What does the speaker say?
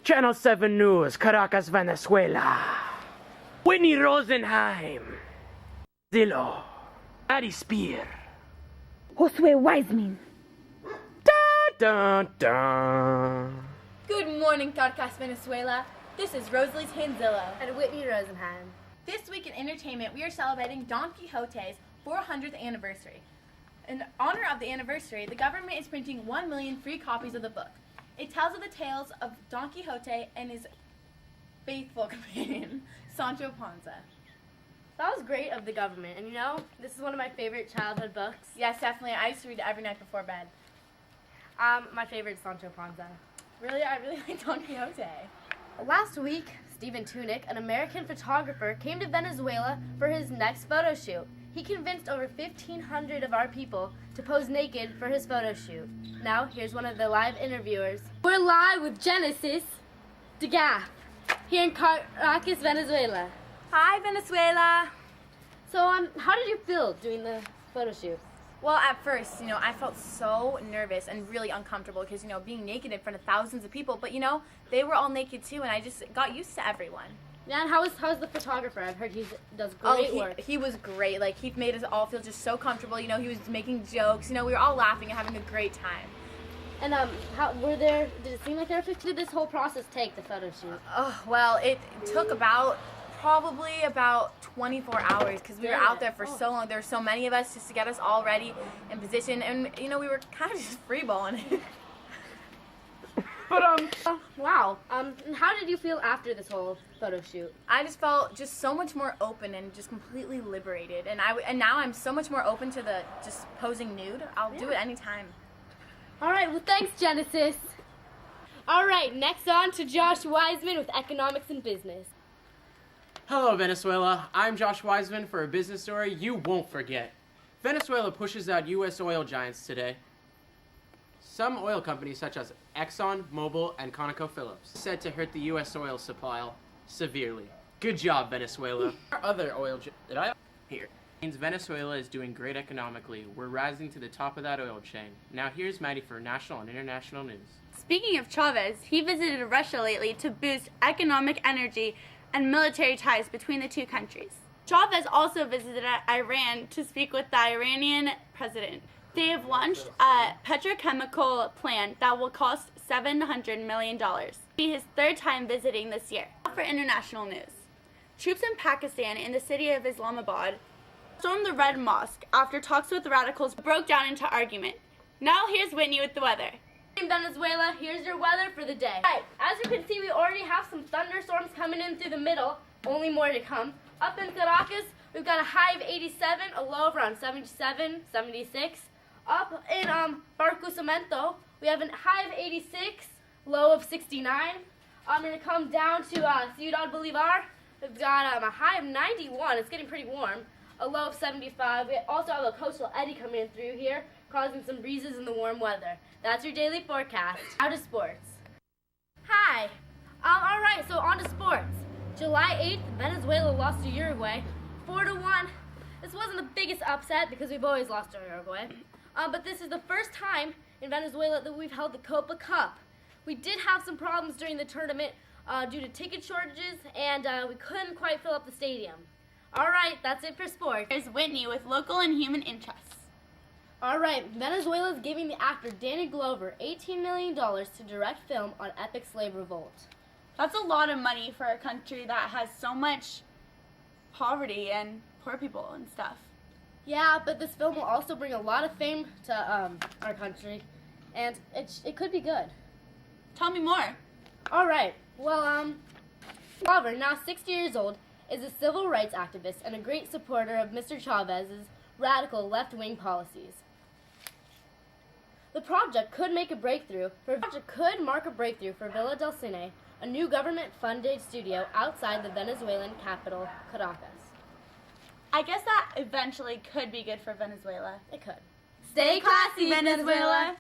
Channel 7 News, Caracas, Venezuela. Whitney Rosenheim. Tanzillo. Madeline Spears. Josh Wizman. Dun, dun. Good morning, Caracas, Venezuela. This is Rosalie Tanzillo. And Whitney Rosenheim. This week in entertainment, we are celebrating Don Quixote's 400th anniversary. In honor of the anniversary, the government is printing 1 million free copies of the book. It tells of the tales of Don Quixote and his faithful companion, Sancho Panza. That was great of the government. And you know, this is one of my favorite childhood books. Yes, definitely. I used to read it every night before bed. My favorite is Sancho Panza. Really, I really like Don Quixote. Last week, Stephen Tunick, an American photographer, came to Venezuela for his next photo shoot. He convinced over 1,500 of our people to pose naked for his photo shoot. Now, here's one of the live interviewers. We're live with Genesis DeGaff here in Caracas, Venezuela. Hi, Venezuela. So, how did you feel doing the photo shoot? Well, at first, I felt so nervous and really uncomfortable because, being naked in front of thousands of people. But, they were all naked too, and I just got used to everyone. Yeah, and how's the photographer? I've heard he does great work. He was great. Like, he made us all feel just so comfortable. He was making jokes. We were all laughing and having a great time. And did it seem like there were 50? Did this whole process take, the photo shoot? Oh, well, it took probably about 24 hours because we were out there for so long. There were so many of us just to get us all ready in position, and we were kind of just freeballing it. But wow. And how did you feel after this whole photo shoot? I just felt just so much more open and just completely liberated, and now I'm so much more open to the just posing nude. I'll do it anytime. All right. Well, thanks, Genesis. All right. Next on to Josh Wizman with Economics and Business. Hello, Venezuela. I'm Josh Wizman for a business story you won't forget. Venezuela pushes out U.S. oil giants today. Some oil companies, such as Exxon, Mobil, and ConocoPhillips, are said to hurt the U.S. oil supply severely. Good job, Venezuela. Other oil here means Venezuela is doing great economically. We're rising to the top of that oil chain. Now here's Maddie for national and international news. Speaking of Chavez, he visited Russia lately to boost economic, energy, and military ties between the two countries. Chavez also visited Iran to speak with the Iranian president. They have launched a petrochemical plant that will cost $700 million. It'll be his third time visiting this year. For international news, troops in Pakistan in the city of Islamabad stormed the Red Mosque after talks with radicals broke down into argument. Now here's Whitney with the weather. In Venezuela, here's your weather for the day. All right, as you can see, we already have some thunderstorms coming in through the middle. Only more to come. Up in Caracas, we've got a high of 87, a low of around 77, 76. Up in Barquisimeto, we have a high of 86, low of 69. I'm going to come down to Ciudad Bolivar. We've got a high of 91. It's getting pretty warm. A low of 75. We also have a coastal eddy coming in through here, causing some breezes in the warm weather. That's your daily forecast. Now to sports. Hi. All right, so on to sports. July 8th, Venezuela lost to Uruguay 4-1. This wasn't the biggest upset because we've always lost to Uruguay. But this is the first time in Venezuela that we've held the Copa Cup. We did have some problems during the tournament due to ticket shortages, and we couldn't quite fill up the stadium. All right, that's it for sports. Here's Whitney with local and human interests. All right, Venezuela is giving the actor Danny Glover $18 million to direct film on epic slave revolt. That's a lot of money for a country that has so much poverty and poor people and stuff. Yeah, but this film will also bring a lot of fame to our country, and it could be good. Tell me more. All right. Well, Glover, now 60 years old, is a civil rights activist and a great supporter of Mr. Chavez's radical left-wing policies. The project could mark a breakthrough for Villa del Cine, a new government-funded studio outside the Venezuelan capital, Caracas. I guess that eventually could be good for Venezuela. It could. Stay classy, Venezuela!